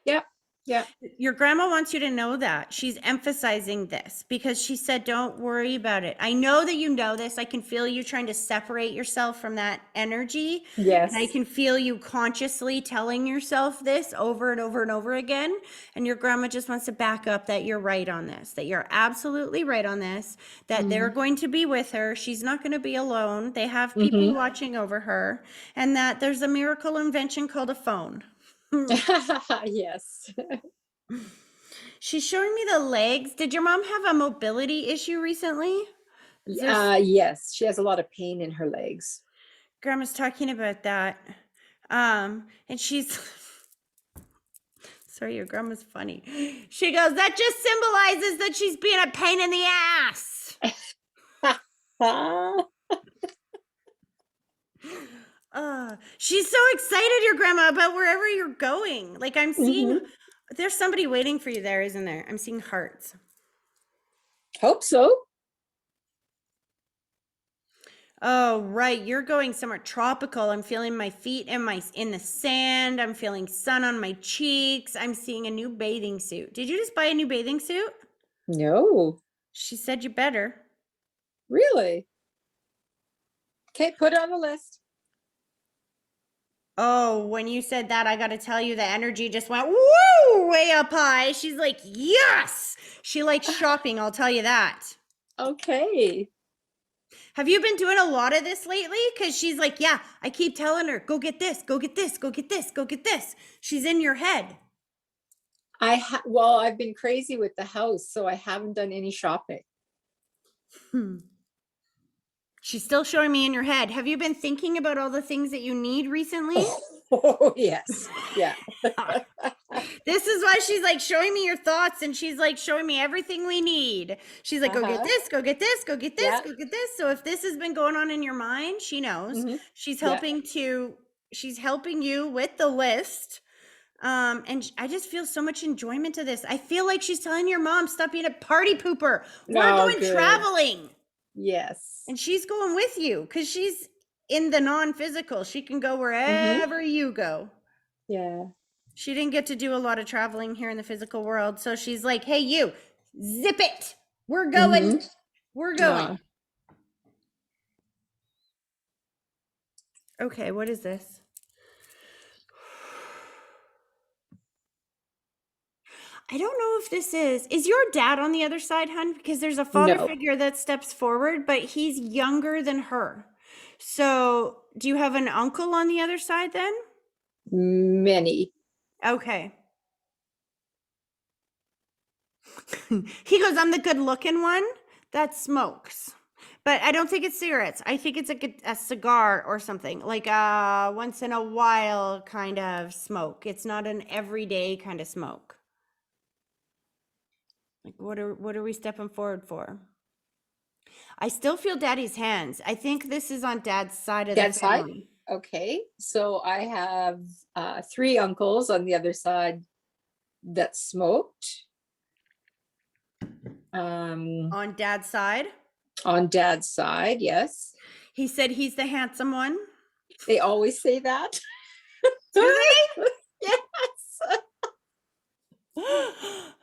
Yeah. Yeah. Your grandma wants you to know that. She's emphasizing this because she said, don't worry about it. I know that you know this. I can feel you trying to separate yourself from that energy. And I Yes. can feel you consciously telling yourself this over and over and over again. And your grandma just wants to back up that you're right on this, that you're absolutely right on this, that they're going to be with her. She's not going to be alone. They have people Mm-hmm. watching over her, and that there's a miracle invention called a phone. Yes. She's showing me the legs. Did your mom have a mobility issue recently? Is there, Yes, she has a lot of pain in her legs. Grandma's talking about that. And she's, sorry, your grandma's funny. She goes, that just symbolizes that she's being a pain in the ass. Ah, She's so excited, your grandma, about wherever you're going. Like I'm seeing, mhm. there's somebody waiting for you there, isn't there? I'm seeing hearts. Hope so. Oh, right. You're going somewhere tropical. I'm feeling my feet in the sand. I'm feeling sun on my cheeks. I'm seeing a new bathing suit. Did you just buy a new bathing suit? No, She said you better. really. Okay, put it on the list. Oh, when you said that, I got to tell you, the energy just went woo way up high. She's like, yes. She likes shopping. I'll tell you that. Okay. Have you been doing a lot of this lately? Because she's like, yeah, I keep telling her, go get this, go get this, go get this, go get this. She's in your head. Well, I've been crazy with the house, so I haven't done any shopping. She's still showing me in your head. Have you been thinking about all the things that you need recently? Oh, yes. Yeah. This is why she's like showing me your thoughts, and she's like showing me everything we need. She's like, go get Uh-huh. this, go get this, go get this, Yeah. go get this. So if this has been going on in your mind, she knows. Mhm. She's Yeah. she's helping you with the list. And I just feel so much enjoyment to this. I feel like she's telling your mom, stop being a party pooper. We're Oh, going good. traveling. Yes. And she's going with you because she's in the non-physical. She can go wherever you go. Yeah. She didn't get to do a lot of traveling here in the physical world. So she's like, hey, you, zip it. We're going. Mhm. We're going. Ah. Okay, what is this? I don't know if this is your dad on the other side, hun? Because there's a father No. figure that steps forward, but he's younger than her. So do you have an uncle on the other side then? Many. Okay. He goes, I'm the good looking one that smokes. But I don't think it's cigarettes. I think it's a cigar or something, like a once in a while kind of smoke. It's not an everyday kind of smoke. Like what are we stepping forward for? I still feel daddy's hands. I think this is on dad's side of the Dad's side? family. Okay. So I have 3 uncles on the other side that smoked. On dad's side. On dad's side, yes. He said he's the handsome one. They always say that. Do they? Yes.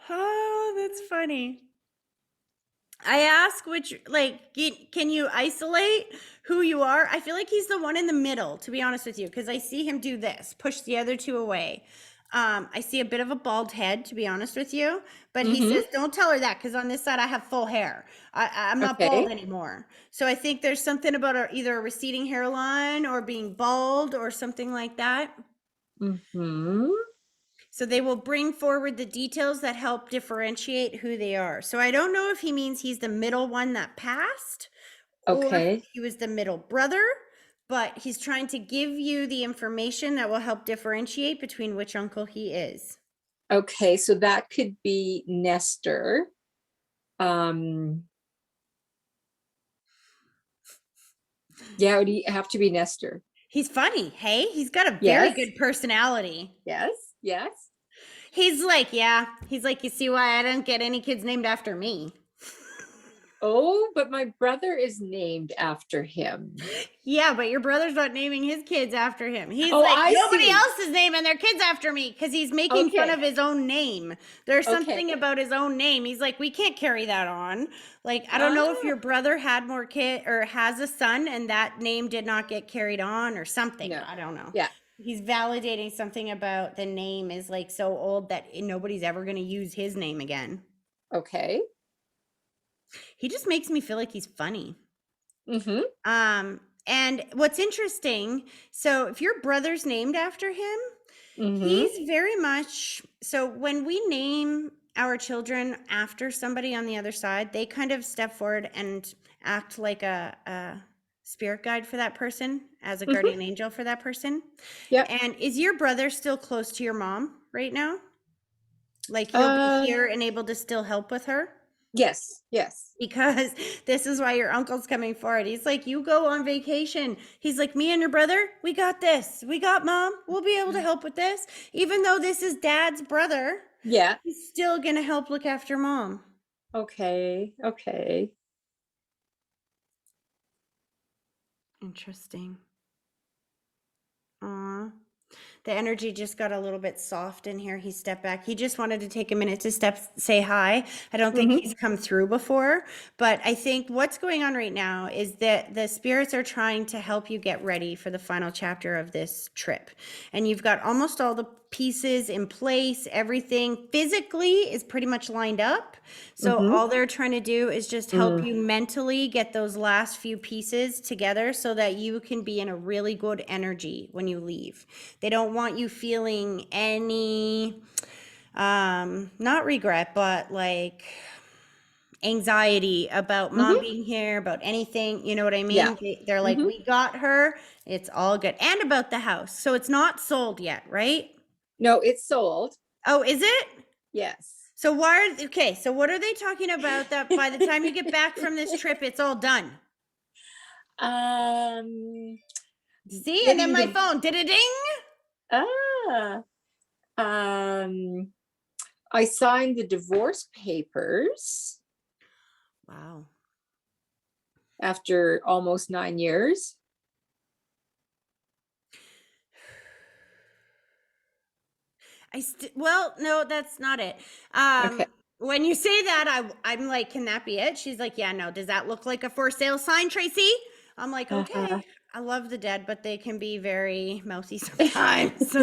Oh, that's funny. I ask which, like, can you isolate who you are? I feel like he's the one in the middle, to be honest with you, because I see him do this, push the other 2 away. I see a bit of a bald head, to be honest with you, but he says, don't tell her that, because on this side I have full hair. I'm not bald Okay. anymore. So I think there's something about either a receding hairline or being bald or something like that. Mm-hmm. So they will bring forward the details that help differentiate who they are. So I don't know if he means he's the middle one that passed or if Okay. he was the middle brother, but he's trying to give you the information that will help differentiate between which uncle he is. Okay. So that could be Nestor. Yeah, it would have to be Nestor. He's funny, hey? He's got a very Yes. good personality. Yes. Yes. He's like, yeah. He's like, you see why I don't get any kids named after me? Oh, but my brother is named after him. Yeah, but your brother's not naming his kids after him. He's Oh, like, I nobody see. else is naming their kids after me because he's making fun Okay. of his own name. There's Okay. something about his own name. He's like, we can't carry that on. Like, I don't know if your brother had more kid or has a son and that name did not get carried on or something. No. I don't know. Yeah. He's validating something about the name is like so old that nobody's ever going to use his name again. Okay. He just makes me feel like he's funny. Mm-hmm. And what's interesting, so if your brother's named after him, Mm-hmm. he's very much, so when we name our children after somebody on the other side, they kind of step forward and act like a spirit guide for that person, as a guardian angel for that person. Yep. And is your brother still close to your mom right now? Like he'll be here and able to still help with her? Yes. Yes. Because this is why your uncle's coming forward. He's like, you go on vacation. He's like, me and your brother, we got this. We got mom. We'll be able to help with this. Even though this is dad's brother, Yeah. he's still going to help look after mom. Okay. Okay. Interesting. Aw. The energy just got a little bit soft in here. He stepped back. He just wanted to take a minute to say hi. I don't think he's come through before, but I think what's going on right now is that the spirits are trying to help you get ready for the final chapter of this trip. And you've got almost all the pieces in place. Everything physically is pretty much lined up. So all they're trying to do is just help you mentally get those last few pieces together so that you can be in a really good energy when you leave. They don't want you feeling any not regret, but like anxiety about mom being here, about anything, you know what I mean? Yeah. They're like, we got her, it's all good. And about the house. So it's not sold yet, right? No, it's sold. Oh, is it? Yes. So okay, so what are they talking about that by the time you get back from this trip, it's all done? See, and then getting my the- phone, ding. I signed the divorce papers Wow. after almost 9 years. Well, no, that's not it. Okay. When you say that, I'm like, can that be it? She's like, yeah, no. Does that look like a for sale sign, Tracy? I'm like, okay. I love the dead, but they can be very mouthy sometimes.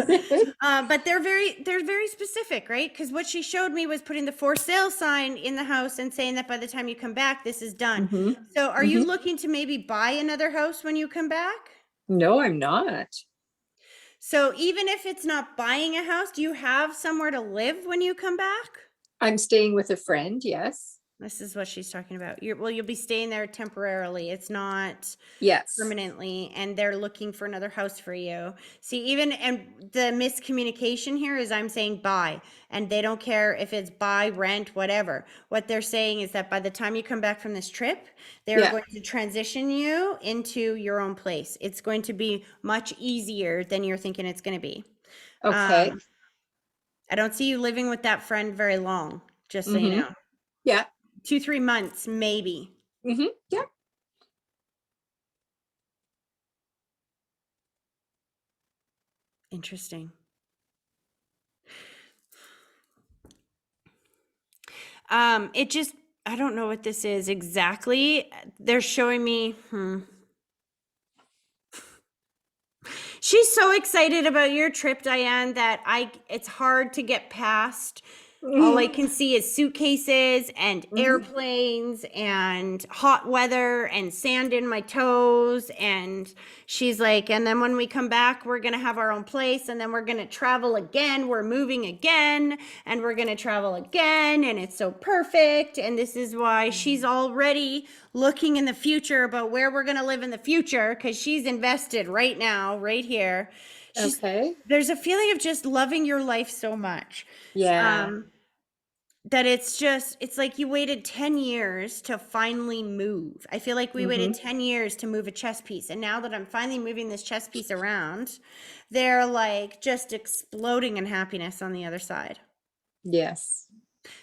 But they're very specific, right? Because what she showed me was putting the for sale sign in the house and saying that by the time you come back, this is done. So are you looking to maybe buy another house when you come back? No, I'm not. So even if it's not buying a house, do you have somewhere to live when you come back? I'm staying with a friend. Yes. This is what she's talking about. You'll be staying there temporarily. It's not Yes. permanently, and they're looking for another house for you. See, and the miscommunication here is I'm saying buy, and they don't care if it's buy, rent, whatever. What they're saying is that by the time you come back from this trip, they're going to transition you into your own place. It's going to be much easier than you're thinking it's going to be. Okay. I don't see you living with that friend very long, just so you know. Yeah. 2-3 months, maybe. Yeah. Interesting. It just, I don't know what this is exactly. They're showing me, She's so excited about your trip, Diane, that it's hard to get past. All I can see is suitcases and airplanes and hot weather and sand in my toes. And she's like, and then when we come back, we're going to have our own place. And then we're going to travel again. We're moving again. And we're going to travel again. And it's so perfect. And this is why she's already looking in the future about where we're going to live in the future. Because she's invested right now, right here. There's a feeling of just loving your life so much. Yeah. That it's like you waited 10 years to finally move. I feel like we waited 10 years to move a chess piece. And now that I'm finally moving this chess piece around, they're like just exploding in happiness on the other side. Yes.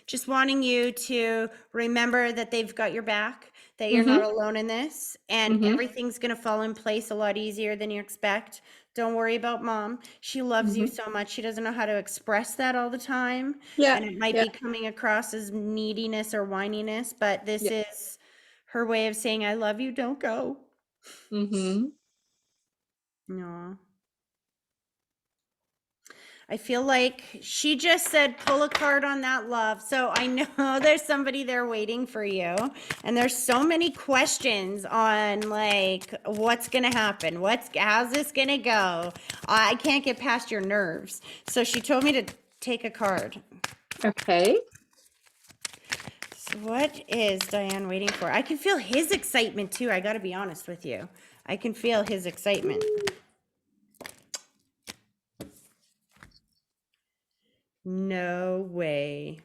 Just wanting you to remember that they've got your back, that you're not alone in this, and everything's going to fall in place a lot easier than you expect. Don't worry about mom. She loves you so much. She doesn't know how to express that all the time. Yeah. And it might Yeah. be coming across as neediness or whininess, but this Yeah. is her way of saying, I love you. Don't go. Mm-hmm. No. I feel like she just said pull a card on that love. So I know there's somebody there waiting for you. And there's so many questions on like what's gonna happen? How's this gonna go? I can't get past your nerves. So she told me to take a card. Okay. So what is Diane waiting for? I can feel his excitement too. I gotta be honest with you. I can feel his excitement. No way.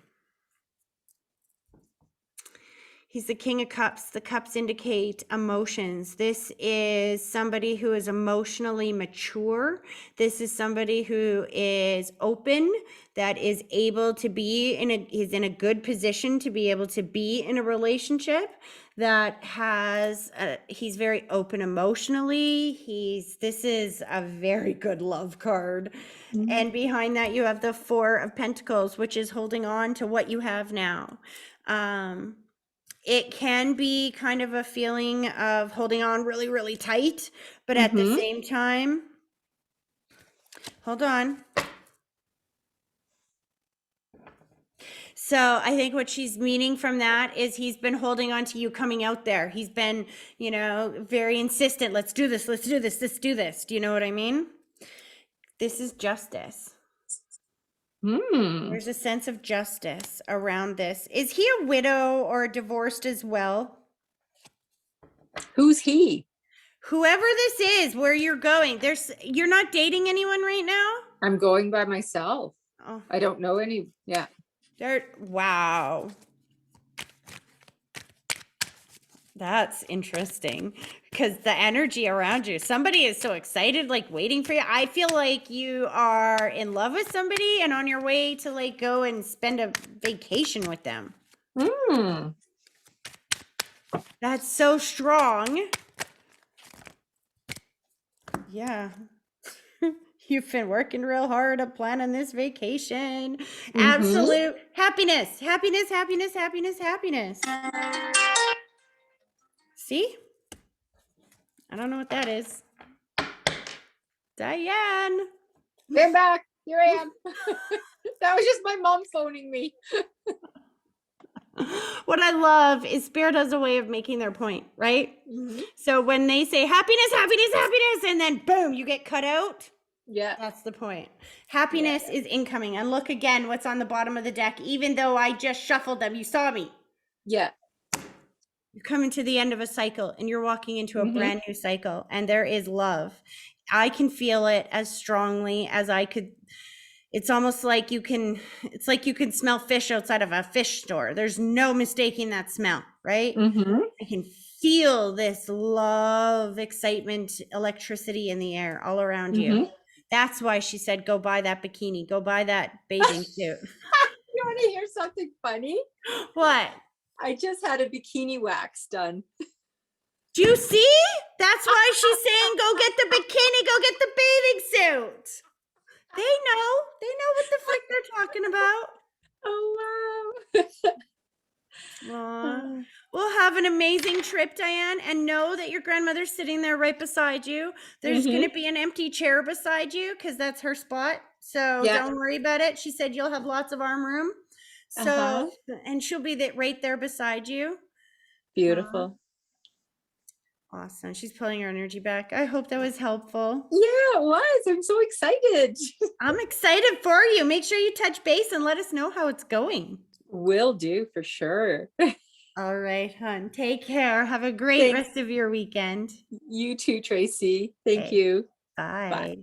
He's the King of Cups. The cups indicate emotions. This is somebody who is emotionally mature. This is somebody who is open, that is able to be is in a good position to be able to be in a relationship that he's very open emotionally. This is a very good love card. And behind that, you have the Four of Pentacles, which is holding on to what you have now. It can be kind of a feeling of holding on really, really tight, but at the same time, hold on. So I think what she's meaning from that is he's been holding on to you coming out there. He's been, very insistent. Let's do this. Let's do this. Let's do this. Do you know what I mean? This is justice. There's a sense of justice around this. Is he a widow or divorced as well? Who's he? Whoever this is, where you're going, you're not dating anyone right now? I'm going by myself. Oh, I don't know any. Yeah. wow. That's interesting because the energy around you, somebody is so excited, like waiting for you. I feel like you are in love with somebody and on your way to like go and spend a vacation with them. That's so strong. Yeah. You've been working real hard at planning this vacation. Absolute happiness, happiness, happiness, happiness, happiness. See? I don't know what that is. Diane. I'm back. Here I am. That was just my mom phoning me. What I love is Spirit has a way of making their point, right? So when they say happiness, happiness, happiness, and then boom, you get cut out. Yeah. That's the point. Happiness is incoming. And look again what's on the bottom of the deck. Even though I just shuffled them, you saw me. Yeah. You're coming to the end of a cycle and you're walking into a brand new cycle, and there is love. I can feel it as strongly as I could. It's almost like you can smell fish outside of a fish store. There's no mistaking that smell, right? I can feel this love, excitement, electricity in the air all around you. That's why she said, go buy that bikini, go buy that bathing suit. You want to hear something funny? What? I just had a bikini wax done. Do you see? That's why she's saying, go get the bikini, go get the bathing suit. They know what the frick they're talking about. Oh, wow. Aw. Well, have an amazing trip, Diane, and know that your grandmother's sitting there right beside you. There's going to be an empty chair beside you because that's her spot. So don't worry about it. She said you'll have lots of arm room. So, and she'll be right there beside you. Beautiful. Awesome. She's pulling her energy back. I hope that was helpful. Yeah, it was. I'm so excited. I'm excited for you. Make sure you touch base and let us know how it's going. Will do for sure. All right, hon. Take care. Have a great rest of your weekend. You too, Tracy. Thank you. Bye. Bye.